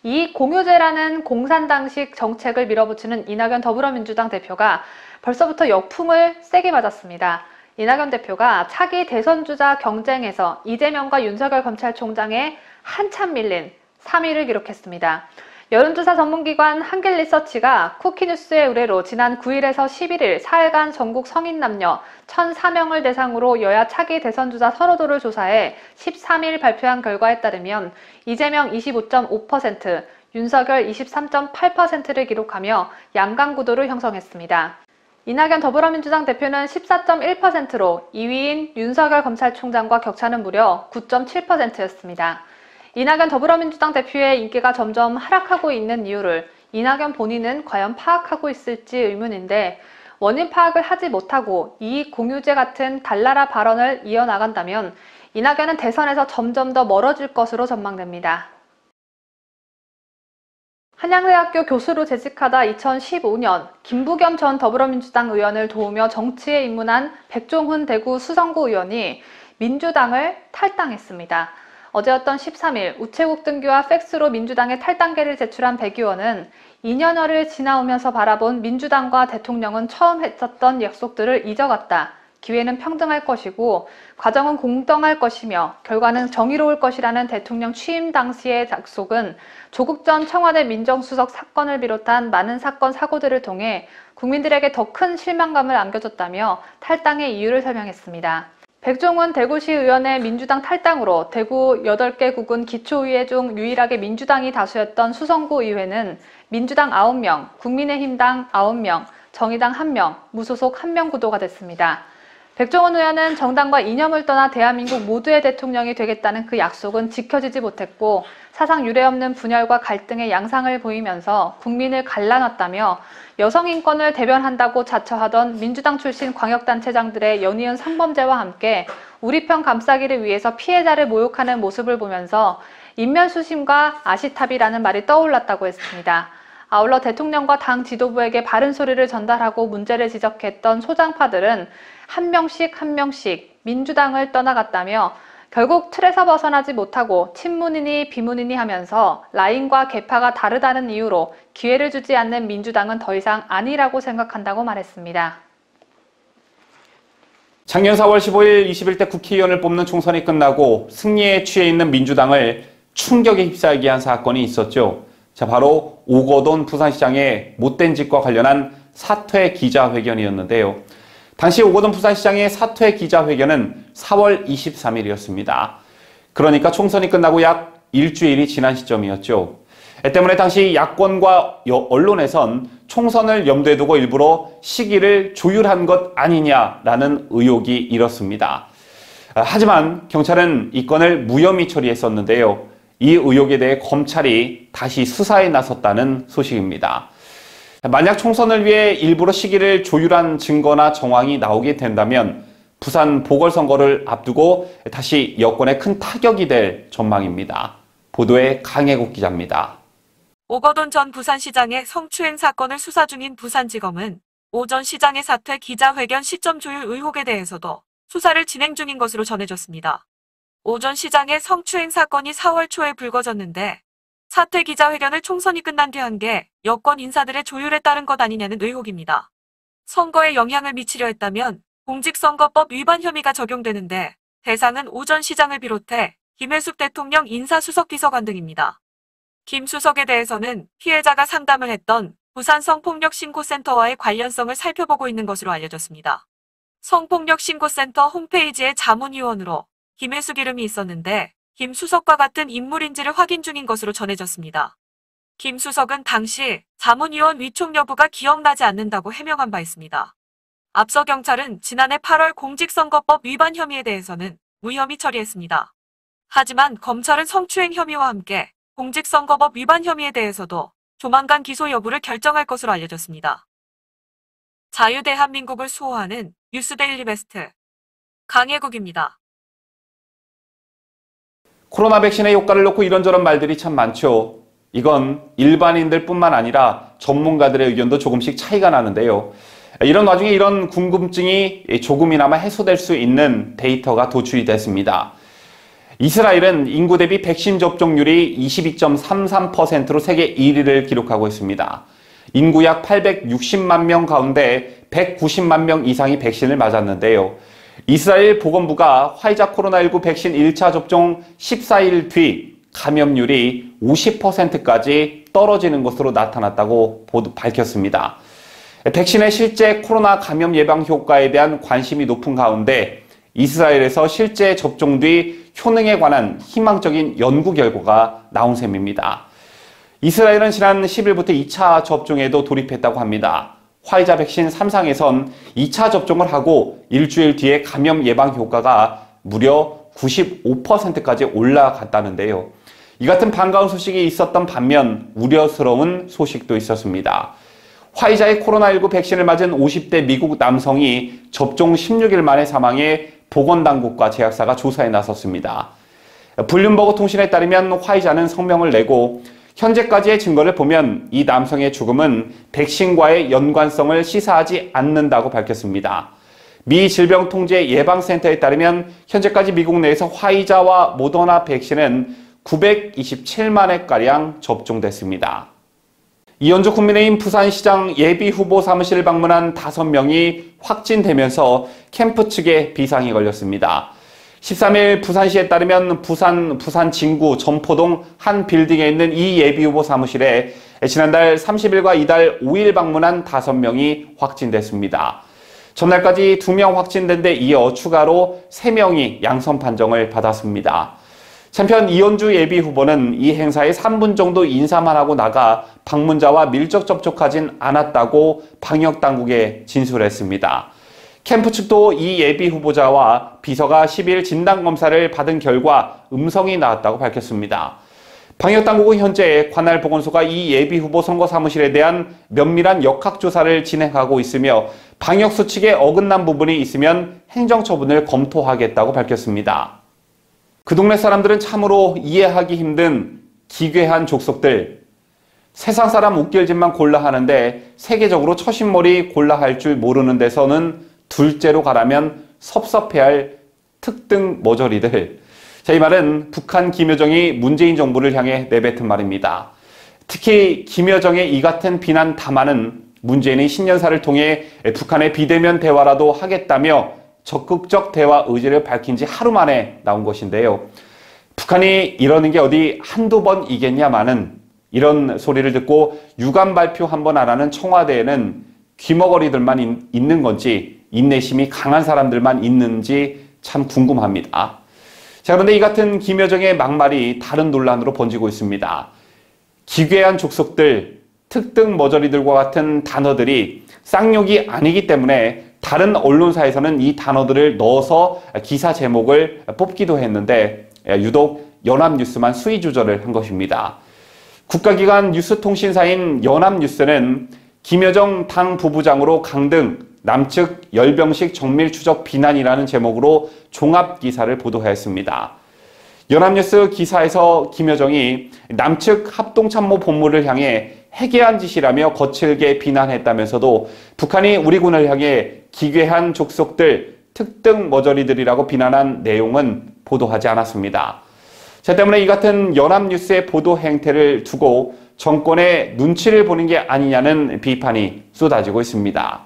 이익공유제라는 공산당식 정책을 밀어붙이는 이낙연 더불어민주당 대표가 벌써부터 역풍을 세게 맞았습니다. 이낙연 대표가 차기 대선주자 경쟁에서 이재명과 윤석열 검찰총장에 한참 밀린 3위를 기록했습니다. 여론조사 전문기관 한길리서치가 쿠키뉴스의 의뢰로 지난 9일에서 11일 4일간 전국 성인 남녀 1,004명을 대상으로 여야 차기 대선주자 선호도를 조사해 13일 발표한 결과에 따르면 이재명 25.5%, 윤석열 23.8%를 기록하며 양강구도를 형성했습니다. 이낙연 더불어민주당 대표는 14.1%로 2위인 윤석열 검찰총장과 격차는 무려 9.7%였습니다. 이낙연 더불어민주당 대표의 인기가 점점 하락하고 있는 이유를 이낙연 본인은 과연 파악하고 있을지 의문인데 원인 파악을 하지 못하고 이익 공유제 같은 달나라 발언을 이어나간다면 이낙연은 대선에서 점점 더 멀어질 것으로 전망됩니다. 한양대학교 교수로 재직하다 2015년 김부겸 전 더불어민주당 의원을 도우며 정치에 입문한 백종훈 대구 수성구 의원이 민주당을 탈당했습니다. 어제였던 13일 우체국 등교와 팩스로 민주당의 탈당계를 제출한 백 의원은 2년여를 지나오면서 바라본 민주당과 대통령은 처음 했었던 약속들을 잊어갔다. 기회는 평등할 것이고 과정은 공정할 것이며 결과는 정의로울 것이라는 대통령 취임 당시의 약속은 조국 전 청와대 민정수석 사건을 비롯한 많은 사건 사고들을 통해 국민들에게 더 큰 실망감을 안겨줬다며 탈당의 이유를 설명했습니다. 백종훈 대구시 의원의 민주당 탈당으로 대구 8개 구군 기초의회 중 유일하게 민주당이 다수였던 수성구 의회는 민주당 9명, 국민의힘당 9명, 정의당 1명, 무소속 1명 구도가 됐습니다. 백종원 의원은 정당과 이념을 떠나 대한민국 모두의 대통령이 되겠다는 그 약속은 지켜지지 못했고 사상 유례없는 분열과 갈등의 양상을 보이면서 국민을 갈라놨다며 여성 인권을 대변한다고 자처하던 민주당 출신 광역단체장들의 연이은 성범죄와 함께 우리 편 감싸기를 위해서 피해자를 모욕하는 모습을 보면서 인면수심과 아시탑이라는 말이 떠올랐다고 했습니다. 아울러 대통령과 당 지도부에게 바른 소리를 전달하고 문제를 지적했던 소장파들은 한 명씩 한 명씩 민주당을 떠나갔다며 결국 틀에서 벗어나지 못하고 친문이니 비문이니 하면서 라인과 계파가 다르다는 이유로 기회를 주지 않는 민주당은 더 이상 아니라고 생각한다고 말했습니다. 작년 4월 15일 21대 국회의원을 뽑는 총선이 끝나고 승리에 취해 있는 민주당을 충격에 휩싸이게 한 사건이 있었죠. 자, 바로 오거돈 부산시장의 못된 짓과 관련한 사퇴 기자회견이었는데요. 당시 오거돈 부산시장의 사퇴 기자회견은 4월 23일이었습니다. 그러니까 총선이 끝나고 약 일주일이 지난 시점이었죠. 때문에 당시 야권과 언론에선 총선을 염두에 두고 일부러 시기를 조율한 것 아니냐라는 의혹이 일었습니다. 하지만 경찰은 이 건을 무혐의 처리했었는데요. 이 의혹에 대해 검찰이 다시 수사에 나섰다는 소식입니다. 만약 총선을 위해 일부러 시기를 조율한 증거나 정황이 나오게 된다면 부산 보궐선거를 앞두고 다시 여권에 큰 타격이 될 전망입니다. 보도에 강혜국 기자입니다. 오거돈 전 부산시장의 성추행 사건을 수사 중인 부산지검은 오 전 시장의 사퇴 기자회견 시점 조율 의혹에 대해서도 수사를 진행 중인 것으로 전해졌습니다. 오 전 시장의 성추행 사건이 4월 초에 불거졌는데 사퇴 기자회견을 총선이 끝난 뒤 한 게 여권 인사들의 조율에 따른 것 아니냐는 의혹입니다. 선거에 영향을 미치려 했다면 공직선거법 위반 혐의가 적용되는데 대상은 오 전 시장을 비롯해 김혜숙 대통령 인사수석비서관 등입니다. 김 수석에 대해서는 피해자가 상담을 했던 부산 성폭력신고센터와의 관련성을 살펴보고 있는 것으로 알려졌습니다. 성폭력신고센터 홈페이지에 자문위원으로 김혜숙 이름이 있었는데 김 수석과 같은 인물인지를 확인 중인 것으로 전해졌습니다. 김 수석은 당시 자문위원 위촉 여부가 기억나지 않는다고 해명한 바 있습니다. 앞서 경찰은 지난해 8월 공직선거법 위반 혐의에 대해서는 무혐의 처리했습니다. 하지만 검찰은 성추행 혐의와 함께 공직선거법 위반 혐의에 대해서도 조만간 기소 여부를 결정할 것으로 알려졌습니다. 자유대한민국을 수호하는 뉴스데일리 베스트 강혜국입니다. 코로나 백신의 효과를 놓고 이런저런 말들이 참 많죠. 이건 일반인들 뿐만 아니라 전문가들의 의견도 조금씩 차이가 나는데요. 이런 와중에 이런 궁금증이 조금이나마 해소될 수 있는 데이터가 도출이 됐습니다. 이스라엘은 인구 대비 백신 접종률이 22.33%로 세계 1위를 기록하고 있습니다. 인구 약 860만 명 가운데 190만 명 이상이 백신을 맞았는데요. 이스라엘 보건부가 화이자 코로나19 백신 1차 접종 14일 뒤 감염률이 50%까지 떨어지는 것으로 나타났다고 밝혔습니다. 백신의 실제 코로나 감염 예방 효과에 대한 관심이 높은 가운데 이스라엘에서 실제 접종 뒤 효능에 관한 희망적인 연구 결과가 나온 셈입니다. 이스라엘은 지난 10일부터 2차 접종에도 돌입했다고 합니다. 화이자 백신 3상에선 2차 접종을 하고 일주일 뒤에 감염 예방 효과가 무려 95%까지 올라갔다는데요. 이 같은 반가운 소식이 있었던 반면 우려스러운 소식도 있었습니다. 화이자의 코로나19 백신을 맞은 50대 미국 남성이 접종 16일 만에 사망해 보건당국과 제약사가 조사에 나섰습니다. 블룸버그 통신에 따르면 화이자는 성명을 내고 현재까지의 증거를 보면 이 남성의 죽음은 백신과의 연관성을 시사하지 않는다고 밝혔습니다. 미 질병통제예방센터에 따르면 현재까지 미국 내에서 화이자와 모더나 백신은 927만 회가량 접종됐습니다. 이현주 국민의힘 부산시장 예비후보 사무실을 방문한 5명이 확진되면서 캠프 측에 비상이 걸렸습니다. 13일 부산시에 따르면 부산 진구 점포동 한 빌딩에 있는 이 예비후보 사무실에 지난달 30일과 이달 5일 방문한 5명이 확진됐습니다. 전날까지 2명 확진된 데 이어 추가로 3명이 양성 판정을 받았습니다. 한편 이현주 예비후보는 이 행사에 3분 정도 인사만 하고 나가 방문자와 밀접 접촉하진 않았다고 방역당국에 진술했습니다. 캠프 측도 이 예비후보자와 비서가 10일 진단검사를 받은 결과 음성이 나왔다고 밝혔습니다. 방역당국은 현재 관할 보건소가 이 예비후보 선거사무실에 대한 면밀한 역학조사를 진행하고 있으며 방역수칙에 어긋난 부분이 있으면 행정처분을 검토하겠다고 밝혔습니다. 그 동네 사람들은 참으로 이해하기 힘든 기괴한 족속들. 세상 사람 웃길 짓만 골라 하는데 세계적으로 처신머리 골라 할 줄 모르는 데서는 둘째로 가라면 섭섭해할 특등 머저리들. 자, 이 말은 북한 김여정이 문재인 정부를 향해 내뱉은 말입니다. 특히 김여정의 이 같은 비난 담화는 문재인이 신년사를 통해 북한의 비대면 대화라도 하겠다며 적극적 대화 의지를 밝힌 지 하루 만에 나온 것인데요. 북한이 이러는 게 어디 한두 번이겠냐마는 이런 소리를 듣고 유감 발표 한 번 안 하는 청와대에는 귀머거리들만 있는 건지 인내심이 강한 사람들만 있는지 참 궁금합니다. 자, 그런데 이 같은 김여정의 막말이 다른 논란으로 번지고 있습니다. 기괴한 족속들, 특등 머저리들과 같은 단어들이 쌍욕이 아니기 때문에 다른 언론사에서는 이 단어들을 넣어서 기사 제목을 뽑기도 했는데 유독 연합뉴스만 수위 조절을 한 것입니다. 국가기관 뉴스통신사인 연합뉴스는 김여정 당 부부장으로 강등, 남측 열병식 정밀 추적 비난이라는 제목으로 종합 기사를 보도하였습니다. 연합뉴스 기사에서 김여정이 남측 합동참모본부를 향해 해괴한 짓이라며 거칠게 비난했다면서도 북한이 우리 군을 향해 기괴한 족속들, 특등 머저리들이라고 비난한 내용은 보도하지 않았습니다. 자, 때문에 이 같은 연합뉴스의 보도 행태를 두고 정권의 눈치를 보는 게 아니냐는 비판이 쏟아지고 있습니다.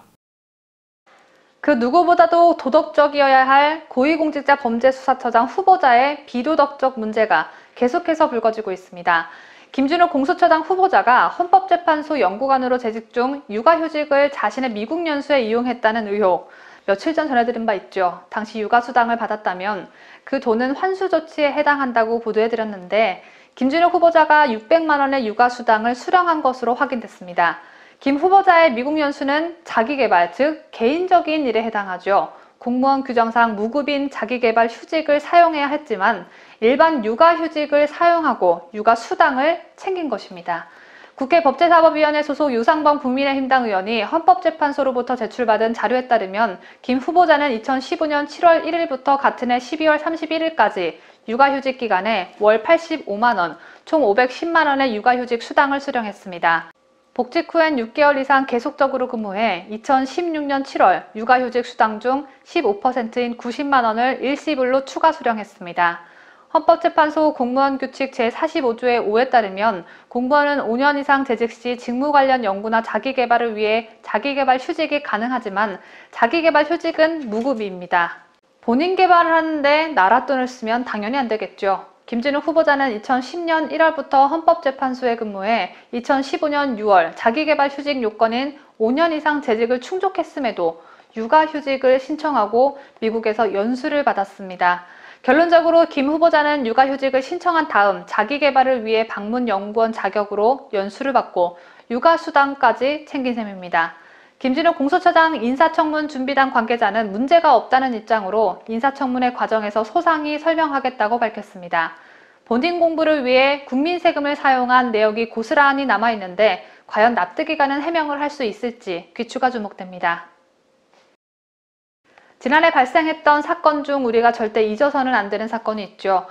그 누구보다도 도덕적이어야 할 고위공직자 범죄수사처장 후보자의 비도덕적 문제가 계속해서 불거지고 있습니다. 김준호 공수처장 후보자가 헌법재판소 연구관으로 재직 중 육아휴직을 자신의 미국 연수에 이용했다는 의혹, 며칠 전 전해드린 바 있죠. 당시 육아수당을 받았다면 그 돈은 환수조치에 해당한다고 보도해드렸는데 김준호 후보자가 600만 원의 육아수당을 수령한 것으로 확인됐습니다. 김 후보자의 미국 연수는 자기개발, 즉 개인적인 일에 해당하죠. 공무원 규정상 무급인 자기개발 휴직을 사용해야 했지만 일반 육아휴직을 사용하고 육아수당을 챙긴 것입니다. 국회 법제사법위원회 소속 유상범 국민의힘당 의원이 헌법재판소로부터 제출받은 자료에 따르면 김 후보자는 2015년 7월 1일부터 같은 해 12월 31일까지 육아휴직 기간에 월 85만 원, 총 510만 원의 육아휴직 수당을 수령했습니다. 복직 후엔 6개월 이상 계속적으로 근무해 2016년 7월 육아휴직 수당 중 15%인 90만 원을 일시불로 추가 수령했습니다. 헌법재판소 공무원규칙 제45조의 5에 따르면 공무원은 5년 이상 재직 시 직무 관련 연구나 자기개발을 위해 자기개발 휴직이 가능하지만 자기개발 휴직은 무급입니다. 본인 개발을 하는데 나라 돈을 쓰면 당연히 안 되겠죠. 김준호 후보자는 2010년 1월부터 헌법재판소에 근무해 2015년 6월 자기개발 휴직 요건인 5년 이상 재직을 충족했음에도 육아휴직을 신청하고 미국에서 연수를 받았습니다. 결론적으로 김 후보자는 육아휴직을 신청한 다음 자기개발을 위해 방문연구원 자격으로 연수를 받고 육아수당까지 챙긴 셈입니다. 김준호 공수처장 인사청문 준비단 관계자는 문제가 없다는 입장으로 인사청문회 과정에서 소상히 설명하겠다고 밝혔습니다. 본인 공부를 위해 국민 세금을 사용한 내역이 고스란히 남아있는데 과연 납득이 가는 해명을 할 수 있을지 귀추가 주목됩니다. 지난해 발생했던 사건 중 우리가 절대 잊어서는 안 되는 사건이 있죠.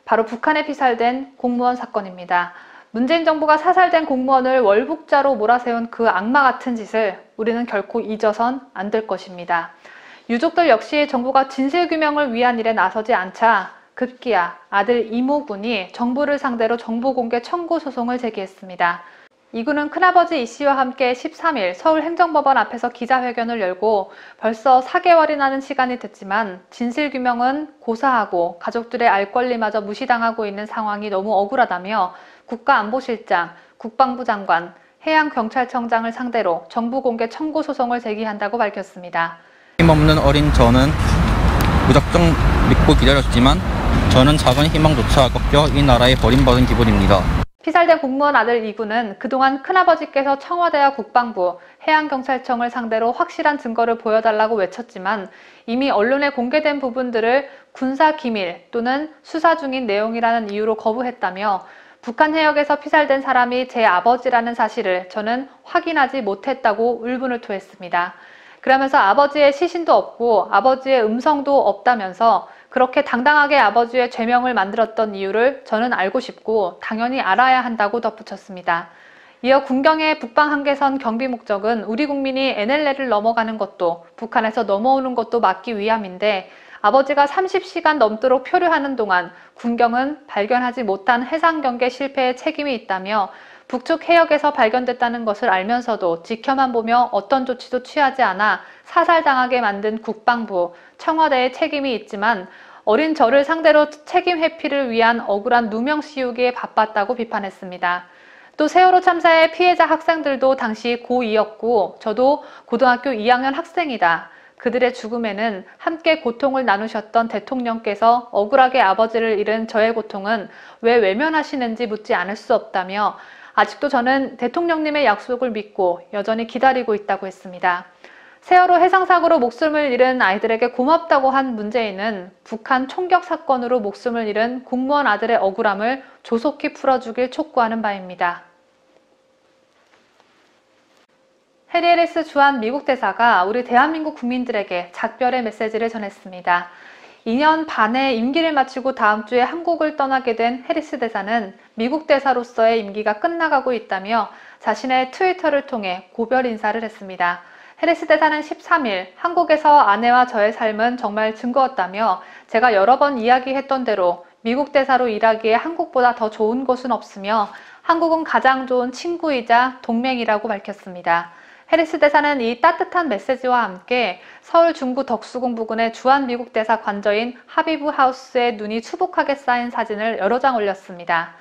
바로 북한에 피살된 공무원 사건입니다. 문재인 정부가 사살된 공무원을 월북자로 몰아세운 그 악마 같은 짓을 우리는 결코 잊어선 안 될 것입니다. 유족들 역시 정부가 진실규명을 위한 일에 나서지 않자 급기야 아들 이모군이 정부를 상대로 정보공개 청구 소송을 제기했습니다. 이군은 큰아버지 이 씨와 함께 13일 서울행정법원 앞에서 기자회견을 열고 벌써 4개월이라는 시간이 됐지만 진실규명은 고사하고 가족들의 알 권리마저 무시당하고 있는 상황이 너무 억울하다며 국가안보실장, 국방부 장관, 해양경찰청장을 상대로 정보공개 청구 소송을 제기한다고 밝혔습니다. 힘없는 어린 저는 무작정 믿고 기다렸지만 저는 작은 희망조차 꺾여 이 나라에 버림받은 기분입니다. 피살된 공무원 아들 이군은 그동안 큰아버지께서 청와대와 국방부, 해양경찰청을 상대로 확실한 증거를 보여달라고 외쳤지만 이미 언론에 공개된 부분들을 군사기밀 또는 수사 중인 내용이라는 이유로 거부했다며 북한 해역에서 피살된 사람이 제 아버지라는 사실을 저는 확인하지 못했다고 울분을 토했습니다. 그러면서 아버지의 시신도 없고 아버지의 음성도 없다면서 그렇게 당당하게 아버지의 죄명을 만들었던 이유를 저는 알고 싶고 당연히 알아야 한다고 덧붙였습니다. 이어 군경의 북방 한계선 경비 목적은 우리 국민이 NLL을 넘어가는 것도 북한에서 넘어오는 것도 막기 위함인데 아버지가 30시간 넘도록 표류하는 동안 군경은 발견하지 못한 해상 경계 실패에 책임이 있다며 북측 해역에서 발견됐다는 것을 알면서도 지켜만 보며 어떤 조치도 취하지 않아 사살당하게 만든 국방부, 청와대의 책임이 있지만 어린 저를 상대로 책임 회피를 위한 억울한 누명 씌우기에 바빴다고 비판했습니다. 또 세월호 참사의 피해자 학생들도 당시 고2였고 저도 고등학교 2학년 학생이다. 그들의 죽음에는 함께 고통을 나누셨던 대통령께서 억울하게 아버지를 잃은 저의 고통은 왜 외면하시는지 묻지 않을 수 없다며 아직도 저는 대통령님의 약속을 믿고 여전히 기다리고 있다고 했습니다. 세월호 해상사고로 목숨을 잃은 아이들에게 고맙다고 한 문재인은 북한 총격 사건으로 목숨을 잃은 공무원 아들의 억울함을 조속히 풀어주길 촉구하는 바입니다. 해리 해리스 주한 미국 대사가 우리 대한민국 국민들에게 작별의 메시지를 전했습니다. 2년 반의 임기를 마치고 다음 주에 한국을 떠나게 된 해리스 대사는 미국 대사로서의 임기가 끝나가고 있다며 자신의 트위터를 통해 고별 인사를 했습니다. 해리스 대사는 13일 한국에서 아내와 저의 삶은 정말 즐거웠다며 제가 여러 번 이야기했던 대로 미국 대사로 일하기에 한국보다 더 좋은 곳은 없으며 한국은 가장 좋은 친구이자 동맹이라고 밝혔습니다. 해리스 대사는 이 따뜻한 메시지와 함께 서울 중구 덕수궁 부근의 주한 미국 대사 관저인 하비브 하우스에 눈이 수북하게 쌓인 사진을 여러 장 올렸습니다.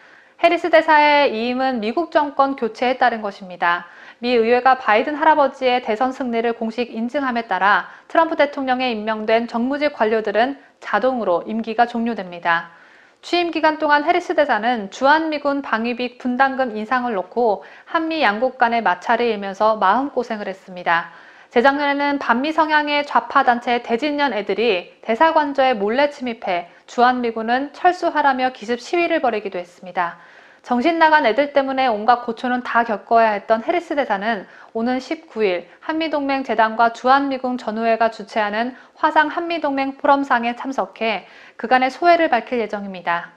해리스 대사의 이임은 미국 정권 교체에 따른 것입니다. 미 의회가 바이든 할아버지의 대선 승리를 공식 인증함에 따라 트럼프 대통령에 임명된 정무직 관료들은 자동으로 임기가 종료됩니다. 취임 기간 동안 해리스 대사는 주한미군 방위비 분담금 인상을 놓고 한미 양국 간의 마찰을 일면서 마음고생을 했습니다. 재작년에는 반미 성향의 좌파 단체 대진년 애들이 대사관저에 몰래 침입해 주한미군은 철수하라며 기습 시위를 벌이기도 했습니다. 정신 나간 애들 때문에 온갖 고초는 다 겪어야 했던 해리스 대사는 오는 19일 한미동맹 재단과 주한미군 전우회가 주최하는 화상 한미동맹 포럼상에 참석해 그간의 소회를 밝힐 예정입니다.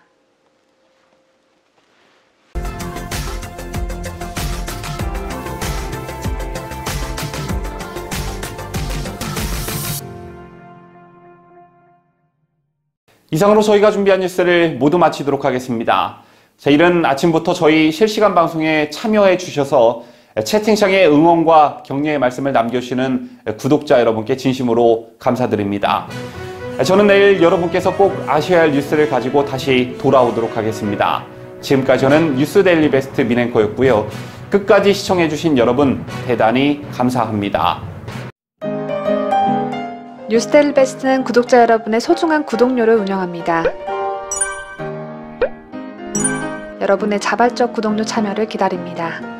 이상으로 저희가 준비한 뉴스를 모두 마치도록 하겠습니다. 자, 이른 아침부터 저희 실시간 방송에 참여해 주셔서 채팅창에 응원과 격려의 말씀을 남겨주시는 구독자 여러분께 진심으로 감사드립니다. 저는 내일 여러분께서 꼭 아셔야 할 뉴스를 가지고 다시 돌아오도록 하겠습니다. 지금까지 저는 뉴스데일리 베스트 민앵커였고요. 끝까지 시청해주신 여러분 대단히 감사합니다. 뉴스데일리 베스트는 구독자 여러분의 소중한 구독료를 운영합니다. 여러분의 자발적 구독료 참여를 기다립니다.